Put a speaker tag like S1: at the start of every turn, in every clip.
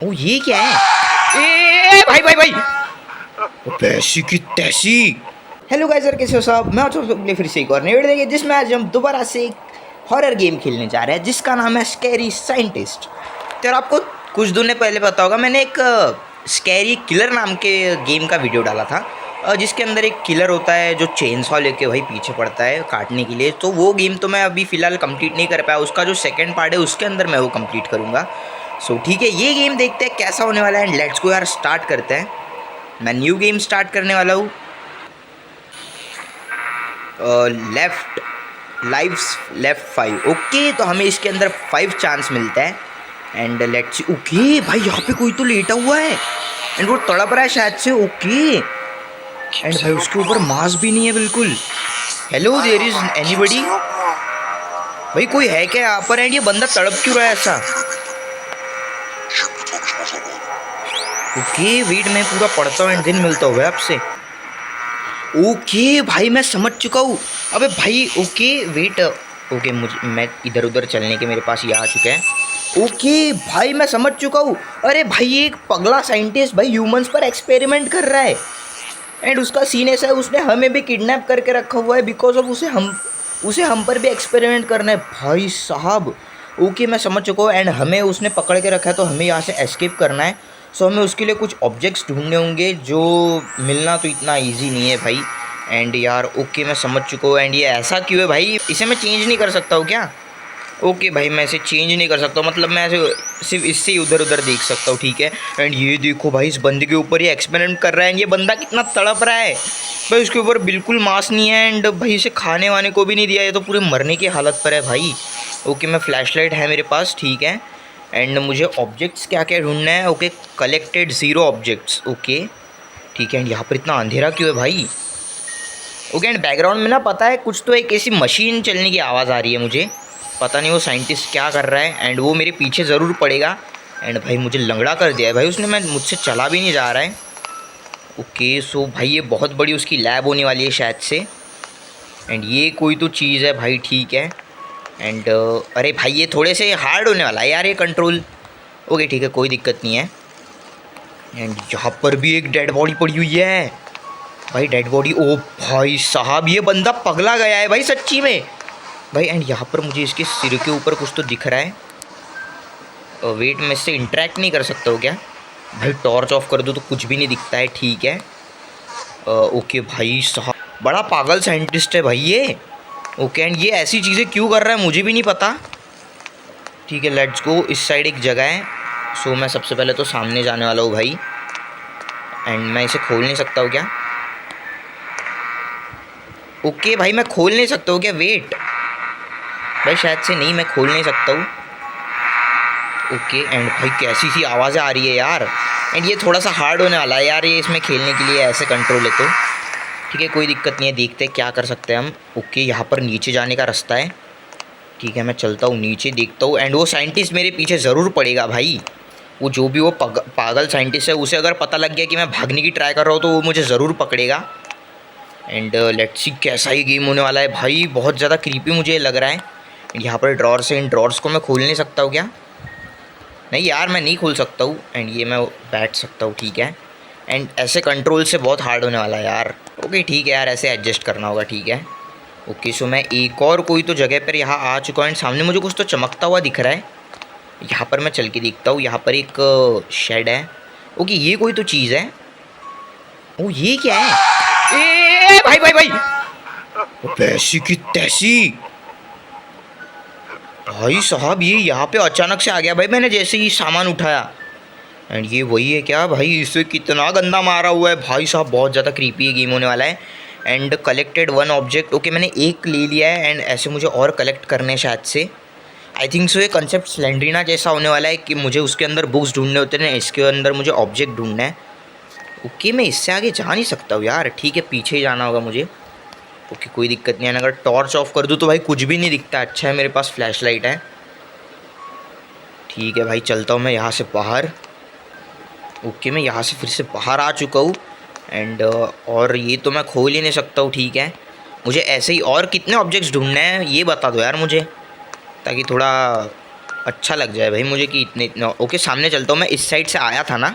S1: ओ ये क्या है? भाई भाई भाई, पैसी की तैसी। हेलो गाइस, सर कैसे हो सब? मैं हूं फिर से एक और नई वीडियो देखिए, जिसमें आज हम दोबारा से एक हॉरर गेम खेलने जा रहे हैं जिसका नाम है स्कैरी साइंटिस्ट। तो यार आपको कुछ दिन पहले पता होगा, मैंने एक स्कैरी किलर नाम के गेम का वीडियो डाला था, जिसके अंदर एक किलर होता है जो चेन सॉ लेके वही पीछे पड़ता है काटने के लिए। तो वो गेम तो मैं अभी फ़िलहाल कंप्लीट नहीं कर पाया, उसका जो सेकंड पार्ट है उसके अंदर मैं वो कंप्लीट करूँगा। सो ठीक है, ये गेम देखते हैं कैसा होने वाला है एंड लेट्स गो यार, स्टार्ट करते हैं। मैं न्यू गेम स्टार्ट करने वाला हूँ। Left lives left 5। ओके, तो हमें इसके अंदर 5 चांस मिलता है एंड लेट्स सी। ओके भाई, यहाँ पे कोई तो लेटा हुआ है एंड वो तड़प रहा है शायद से। ओके एंड भाई उसके ऊपर मास्क भी नहीं है बिल्कुल। Hello, there is anybody? भाई कोई है क्या यहाँ पर? एंड ये बंदा तड़प क्यों रहा है ऐसा? ओके वेट, मैं पूरा पढ़ता हूँ एंड दिन मिलता हुआ आपसे। ओके भाई मैं समझ चुका हूँ। अबे भाई ओके वेट, ओके मैं इधर उधर चलने के मेरे पास ये आ चुका है। ओके भाई मैं समझ चुका हूँ। अरे भाई ये एक पगला साइंटिस्ट भाई ह्यूमंस पर एक्सपेरिमेंट कर रहा है एंड उसका सीन ऐसा है, उसने हमें भी किडनैप करके रखा हुआ है बिकॉज ऑफ उसे हम पर भी एक्सपेरिमेंट करना है भाई साहब। ओके मैं समझ चुका हूँ एंड हमें उसने पकड़ के रखा है, तो हमें यहाँ से एस्केप करना है। सो हमें उसके लिए कुछ ऑब्जेक्ट्स ढूंढने होंगे जो मिलना तो इतना इजी नहीं है भाई। एंड यार ओके मैं समझ चुका हूँ। एंड ये ऐसा क्यों है भाई? इसे मैं चेंज नहीं कर सकता हूँ क्या? ओके भाई मैं इसे चेंज नहीं कर सकता, मतलब मैं ऐसे सिर्फ इससे ही उधर उधर देख सकता हूँ, ठीक है। एंड ये देखो भाई, इस बंदे के ऊपर ये एक्सपेरिमेंट कर रहा है एंड ये बंदा कितना तड़प रहा है भाई। उसके ऊपर बिल्कुल मांस नहीं है एंड भाई इसे खाने वाने को भी नहीं दिया, ये तो पूरे मरने की हालत पर है भाई। ओके मैं फ्लैशलाइट है मेरे पास, ठीक है। एंड मुझे ऑब्जेक्ट्स क्या क्या ढूंढना है? Okay collected 0 objects. ओके ठीक है। एंड यहाँ पर इतना अंधेरा क्यों है भाई? ओके एंड बैकग्राउंड में ना पता है कुछ तो एक ऐसी मशीन चलने की आवाज़ आ रही है मुझे, पता नहीं वो साइंटिस्ट क्या कर रहा है एंड वो मेरे पीछे ज़रूर पड़ेगा। एंड भाई मुझे लंगड़ा कर दिया है भाई उसने, मैं मुझसे चला भी नहीं जा रहा है। ओके सो भाई ये बहुत बड़ी उसकी लैब होने वाली है शायद से। एंड ये कोई तो चीज़ है भाई, ठीक है। एंड अरे भाई ये थोड़े से हार्ड होने वाला है यार ये कंट्रोल। ओके ठीक है, कोई दिक्कत नहीं है। एंड यहाँ पर भी एक डेड बॉडी पड़ी हुई है भाई, डेड बॉडी। ओ भाई साहब ये बंदा पगला गया है भाई सच्ची में भाई। एंड यहाँ पर मुझे इसके सिर के ऊपर कुछ तो दिख रहा है। वेट मैं इससे इंटरेक्ट नहीं कर सकता हूँ क्या भाई? टॉर्च ऑफ कर दो तो कुछ भी नहीं दिखता है, ठीक है। ओके भाई साहब बड़ा पागल साइंटिस्ट है भाई ये। ओके एंड ये ऐसी चीज़ें क्यों कर रहा है मुझे भी नहीं पता, ठीक है। लेट्स गो, इस साइड एक जगह है। सो मैं सबसे पहले तो सामने जाने वाला हूँ भाई। एंड मैं इसे खोल नहीं सकता हूँ क्या? ओके भाई मैं खोल नहीं सकता हूँ क्या? वेट भाई शायद से नहीं, मैं खोल नहीं सकता हूँ। ओके एंड भाई कैसी सी आवाज़ें आ रही है यार। एंड ये थोड़ा सा हार्ड होने वाला है यार ये, इसमें खेलने के लिए ऐसे कंट्रोल है तो ठीक है, कोई दिक्कत नहीं है, देखते हैं क्या कर सकते हैं हम। ओके यहाँ पर नीचे जाने का रास्ता है, ठीक है। मैं चलता हूँ नीचे, देखता हूँ। एंड वो साइंटिस्ट मेरे पीछे ज़रूर पड़ेगा भाई, वो जो भी वो पागल साइंटिस्ट है, उसे अगर पता लग गया कि मैं भागने की ट्राई कर रहा हूँ तो वो मुझे ज़रूर पकड़ेगा। एंड लेट्स सी कैसा ही गेम होने वाला है भाई, बहुत ज़्यादा क्रीपी मुझे लग रहा है। यहाँ पर ड्रॉर्स है, इन ड्रॉर्स को मैं खोल नहीं सकता हूँ क्या? नहीं यार मैं नहीं खोल सकता हूँ। एंड ये मैं बैठ सकता हूँ, ठीक है। एंड ऐसे कंट्रोल से बहुत हार्ड होने वाला है यार। ओके ठीक है यार, ऐसे एडजस्ट करना होगा, ठीक है। ओके सो मैं एक और कोई तो जगह पर यहाँ आ चुका हूँ एंड सामने मुझे कुछ तो चमकता हुआ दिख रहा है। यहाँ पर मैं चल के देखता हूँ, यहाँ पर एक शेड है। ओके ये कोई तो चीज़ है। ओ ये क्या है? भाई भाई भाई, पैसी की तैसी। भाई साहब ये यहाँ पे अचानक से आ गया भाई, मैंने जैसे ही सामान उठाया। एंड ये वही है क्या भाई? इसे कितना गंदा मारा हुआ है भाई साहब, बहुत ज़्यादा क्रीपी गेम होने वाला है। And collected 1 object. ओके मैंने एक ले लिया है एंड ऐसे मुझे और कलेक्ट करने शायद से। आई थिंक सो ये कंसेप्ट स्लेंड्रीना जैसा होने वाला है कि मुझे उसके अंदर बुक्स ढूंढने होते हैं, इसके अंदर मुझे ऑब्जेक्ट ढूंढना है। ओके मैं इससे आगे जा नहीं सकता हूँ यार, ठीक है पीछे ही जाना होगा मुझे। ओके कोई दिक्कत नहीं है, अगर टॉर्च ऑफ कर दूँ तो भाई कुछ भी नहीं दिखता। अच्छा है मेरे पास फ्लैश लाइट है, ठीक है भाई चलता हूँ मैं यहाँ से बाहर। ओके मैं यहाँ से फिर से बाहर आ चुका हूँ। एंड और ये तो मैं खोल ही नहीं सकता हूँ, ठीक है। मुझे ऐसे ही और कितने ऑब्जेक्ट्स ढूंढने हैं ये बता दो यार मुझे, ताकि थोड़ा अच्छा लग जाए भाई मुझे कि इतने इतना। ओके सामने चलता हूँ मैं, इस साइड से आया था ना।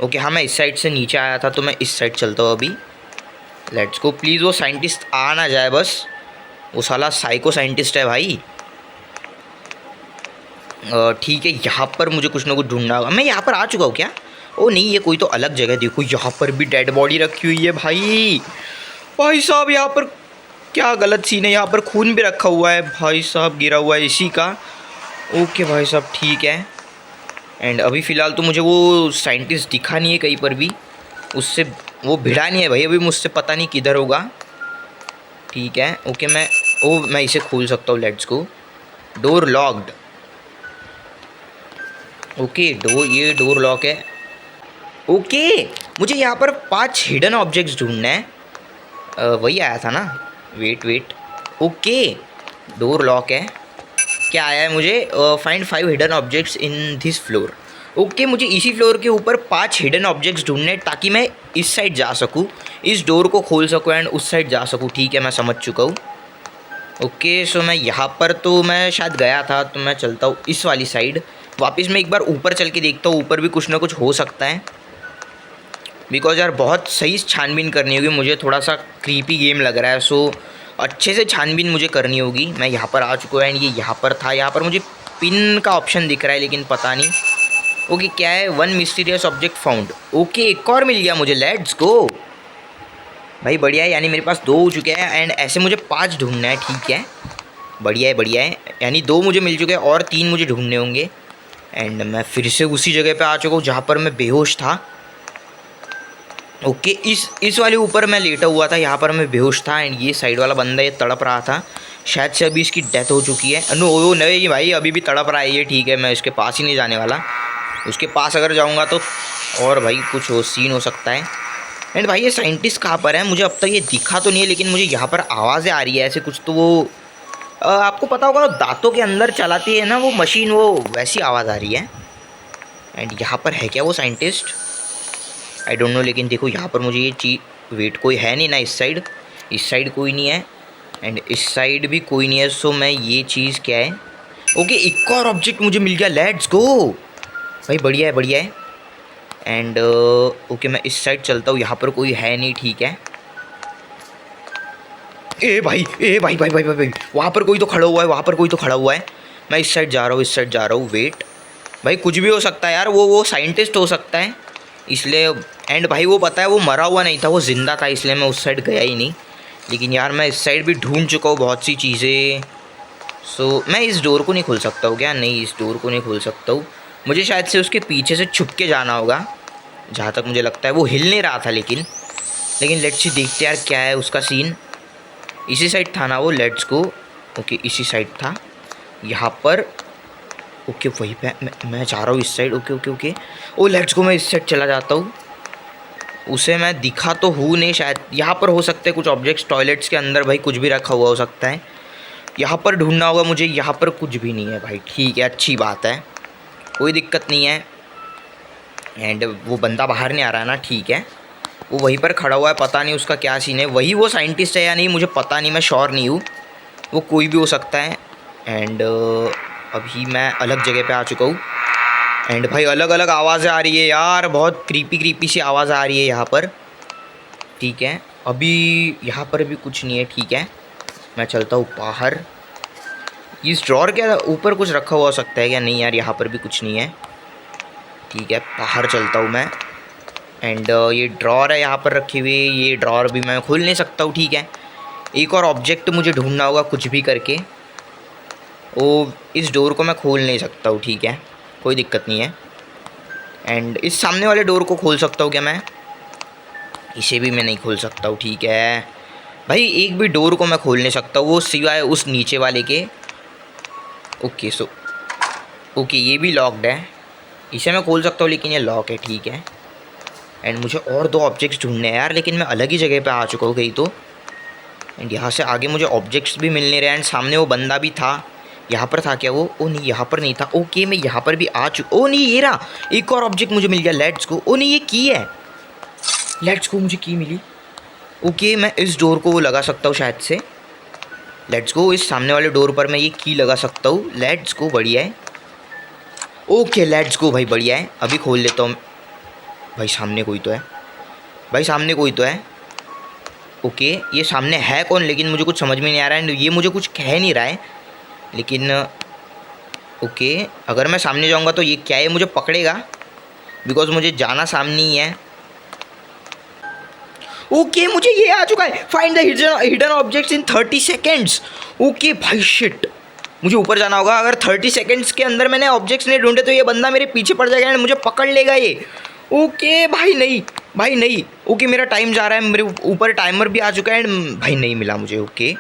S1: ओके हाँ मैं इस साइड से नीचे आया था, तो मैं इस साइड चलता हूँ अभी। Let's go. प्लीज़ वो साइंटिस्ट आ ना जाए बस, वो साला साइको साइंटिस्ट है भाई। ठीक है, यहाँ पर मुझे कुछ ना कुछ ढूंढना होगा। मैं यहाँ पर आ चुका हूँ क्या? ओ नहीं, ये कोई तो अलग जगह। देखो यहाँ पर भी डेड बॉडी रखी हुई है भाई। भाई साहब यहाँ पर क्या गलत सीन है, यहाँ पर खून भी रखा हुआ है भाई साहब, गिरा हुआ है इसी का। ओके भाई साहब ठीक है। एंड अभी फ़िलहाल तो मुझे वो साइंटिस्ट दिखा नहीं है कहीं पर भी, उससे वो भिड़ा नहीं है भाई अभी मुझसे, पता नहीं किधर होगा। ठीक है ओके, मैं इसे खोल सकता हूँ। Let's go. Door locked. Okay ये डोर लॉक है। ओके मुझे यहाँ पर 5 हिडन ऑब्जेक्ट्स ढूंढना है। वही आया था ना। वेट। ओके डोर लॉक है। क्या आया है मुझे? Find 5 hidden objects in this floor. Okay मुझे इसी फ्लोर के ऊपर 5 हिडन ऑब्जेक्ट्स ढूंढने हैं, ताकि मैं इस साइड जा सकूँ, इस डोर को खोल सकूँ एंड उस साइड जा सकूँ। ठीक है मैं समझ चुका हूँ। ओके सो मैं यहाँ पर तो मैं शायद गया था, तो मैं चलता हूँ इस वाली साइड वापस। मैं एक बार ऊपर चल के देखता हूँ, ऊपर भी कुछ ना कुछ हो सकता है। बिकॉज यार बहुत सही छानबीन करनी होगी मुझे, थोड़ा सा क्रीपी गेम लग रहा है। सो अच्छे से छानबीन मुझे करनी होगी। मैं यहाँ पर आ चुका हूँ एंड ये यहाँ पर था। यहाँ पर मुझे पिन का ऑप्शन दिख रहा है लेकिन पता नहीं। ओके क्या है? 1 मिस्टीरियस ऑब्जेक्ट फाउंड। ओके एक और मिल गया मुझे। लेट्स गो भाई, बढ़िया है। यानी मेरे पास 2 हो चुके हैं एंड ऐसे मुझे 5 ढूंढना है। ठीक है बढ़िया है। यानी 2 मुझे मिल चुके हैं और 3 मुझे ढूंढने होंगे। एंड मैं फिर से उसी जगह पे आ चुका हूँ जहाँ पर मैं बेहोश था। ओके इस वाले ऊपर मैं लेटा हुआ था, यहाँ पर मैं बेहोश था एंड ये साइड वाला बंदा ये तड़प रहा था। शायद से अभी इसकी डेथ हो चुकी है। नो नहीं भाई, अभी भी तड़प रहा है ये। ठीक है मैं इसके पास ही नहीं जाने वाला। उसके पास अगर जाऊँगा तो और भाई कुछ सीन हो सकता है। एंड भाई ये साइंटिस्ट कहाँ पर है? मुझे अब तक ये दिखा तो नहीं है, लेकिन मुझे यहाँ पर आवाज़ें आ रही है ऐसे कुछ। तो वो आपको पता होगा दांतों के अंदर चलाती है ना वो मशीन, वो वैसी आवाज़ आ रही है। एंड यहाँ पर है क्या वो साइंटिस्ट? I don't know. लेकिन देखो यहाँ पर मुझे ये चीज़, वेट कोई है नहीं ना इस साइड कोई नहीं है एंड इस साइड भी कोई नहीं है। सो मैं ये चीज़ क्या है? ओके एक और ऑब्जेक्ट मुझे मिल गया। लेट्स गो भाई, बढ़िया है। एंड ओके मैं इस साइड चलता हूँ, यहाँ पर कोई है नहीं। ठीक है ए भाई वहाँ पर कोई तो खड़ा हुआ है। मैं इस साइड जा रहा हूँ। वेट भाई, कुछ भी हो सकता है यार, वो साइंटिस्ट हो सकता है इसलिए। एंड भाई वो पता है वो मरा हुआ नहीं था, वो ज़िंदा था, इसलिए मैं उस साइड गया ही नहीं। लेकिन यार मैं इस साइड भी ढूंढ चुका हूँ बहुत सी चीज़ें। सो मैं इस डोर को नहीं खोल सकता हूँ क्या? नहीं इस डोर को नहीं खोल सकता हूँ। मुझे शायद से उसके पीछे से छुप के जाना होगा, जहाँ तक मुझे लगता है। वो हिल नहीं रहा था लेकिन लेट्स सी देखते यार क्या है उसका सीन। इसी साइड था ना वो? Let's go. ओके इसी साइड था यहाँ पर। ओके वहीं पे मैं जा रहा हूँ इस side. Okay oh let's go, मैं इस साइड चला जाता हूँ। उसे मैं दिखा तो हूँ नहीं शायद। यहाँ पर हो सकते हैं कुछ ऑब्जेक्ट्स, टॉयलेट्स के अंदर भाई कुछ भी रखा हुआ हो सकता है। यहाँ पर ढूंढना होगा मुझे। यहाँ पर कुछ भी नहीं है भाई। ठीक है अच्छी बात है, कोई दिक्कत नहीं है। एंड वो बंदा बाहर नहीं आ रहा है ना? ठीक है वो वहीं पर खड़ा हुआ है, पता नहीं उसका क्या सीन है। वही वो साइंटिस्ट है या नहीं मुझे पता नहीं, मैं श्योर नहीं हूँ। वो कोई भी हो सकता है। एंड अभी मैं अलग जगह पे आ चुका हूँ एंड भाई अलग अलग आवाज़ें आ रही है यार, बहुत क्रीपी सी आवाज़ आ रही है यहाँ पर। ठीक है अभी यहाँ पर भी कुछ नहीं है। ठीक है मैं चलता हूँ बाहर। इस ड्रॉर के ऊपर कुछ रखा हुआ हो सकता है क्या? नहीं यार यहाँ पर भी कुछ नहीं है। ठीक है बाहर चलता हूँ मैं। एंड ये ड्रॉर है यहाँ पर रखी हुई, ये ड्रॉर भी मैं खोल नहीं सकता हूँ। ठीक है एक और ऑब्जेक्ट मुझे ढूंढना होगा कुछ भी करके। ओ इस डोर को मैं खोल नहीं सकता हूँ। ठीक है कोई दिक्कत नहीं है। एंड इस सामने वाले डोर को खोल सकता हूँ क्या मैं? इसे भी मैं नहीं खोल सकता हूँ। ठीक है भाई एक भी डोर को मैं खोल नहीं सकता हूँ, वो सिवाय उस नीचे वाले के। ओके सो ओके ये भी लॉक्ड है, इसे मैं खोल सकता हूँ लेकिन ये लॉक है। ठीक है एंड मुझे और 2 ऑब्जेक्ट्स ढूंढने हैं यार, लेकिन मैं अलग ही जगह पे आ चुका हूँ कहीं तो। एंड यहाँ से आगे मुझे ऑब्जेक्ट्स भी मिल नहीं रहे। एंड सामने वो बंदा भी था, यहाँ पर था क्या वो? ओ नहीं यहाँ पर नहीं था। ओके मैं यहाँ पर भी आ चुका। ओ नहीं ये रहा, एक और ऑब्जेक्ट मुझे मिल गया। Let's go. ओ नहीं ये की है। लेट्स गो मुझे की मिली। ओके मैं इस डोर को वो लगा सकता हूँ शायद से। लेट्स गो इस सामने वाले डोर पर मैं ये की लगा सकता हूँ। लेट्स गो बढ़िया है। ओके लेट्स गो भाई, बढ़िया है। अभी खोल लेता हूँ। भाई सामने कोई तो है, भाई सामने कोई तो है। ओके ये सामने है कौन, लेकिन मुझे कुछ समझ में नहीं आ रहा है। एंड ये मुझे कुछ कह नहीं रहा है, लेकिन ओके अगर मैं सामने जाऊँगा तो ये क्या है, मुझे पकड़ेगा बिकॉज मुझे जाना सामने ही है। ओके मुझे ये आ चुका है, find the hidden objects in 30 seconds. Okay भाई शिट, मुझे ऊपर जाना होगा। अगर 30 सेकेंड्स के अंदर मैंने ऑब्जेक्ट्स नहीं ढूंढे तो ये बंदा मेरे पीछे पड़ जाएगा एंड मुझे पकड़ लेगा ये। ओके भाई नहीं, भाई नहीं। ओके मेरा टाइम जा रहा है, मेरे ऊपर टाइमर भी आ चुका है एंड भाई नहीं मिला मुझे। ओके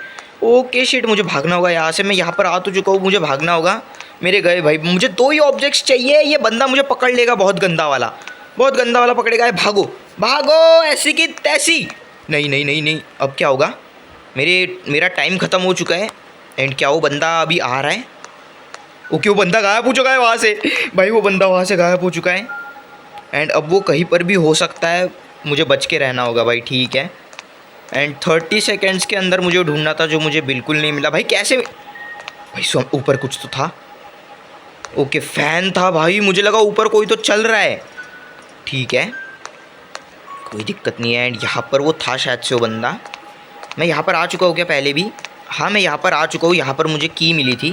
S1: ओके शिट, मुझे भागना होगा यहाँ से। मैं यहाँ पर आ तो चुका हूँ, मुझे भागना होगा। मेरे गए भाई, मुझे 2 ही ऑब्जेक्ट्स चाहिए। ये बंदा मुझे पकड़ लेगा, बहुत गंदा वाला, बहुत गंदा वाला पकड़ेगा। भागो भागो ऐसी की तैसी। नहीं नहीं नहीं नहीं, अब क्या होगा? मेरा टाइम ख़त्म हो चुका है एंड क्या वो बंदा अभी आ रहा है? ओके वो बंदा गायब हो चुका है वहाँ से। भाई वो बंदा वहाँ से गायब हो चुका है एंड अब वो कहीं पर भी हो सकता है, मुझे बच के रहना होगा भाई। ठीक है एंड 30 सेकेंड्स के अंदर मुझे ढूंढना था, जो मुझे बिल्कुल नहीं मिला। भाई कैसे? भाई ऊपर कुछ तो था। ओके फैन था भाई, मुझे लगा ऊपर कोई तो चल रहा है। ठीक है कोई दिक्कत नहीं है। एंड यहाँ पर वो था शायद से वो बंदा। मैं यहाँ पर आ चुका हूँ क्या पहले भी? हाँ मैं यहाँ पर आ चुका हूँ, यहाँ पर मुझे की मिली थी।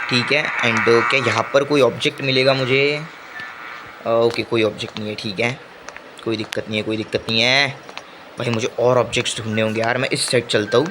S1: ठीक है एंड क्या यहाँ पर कोई ऑब्जेक्ट मिलेगा मुझे? ओके कोई ऑब्जेक्ट नहीं है। ठीक है कोई दिक्कत नहीं है, कोई दिक्कत नहीं है। भाई मुझे और ऑब्जेक्ट्स ढूंढने होंगे यार, मैं इस साइड चलता हूँ।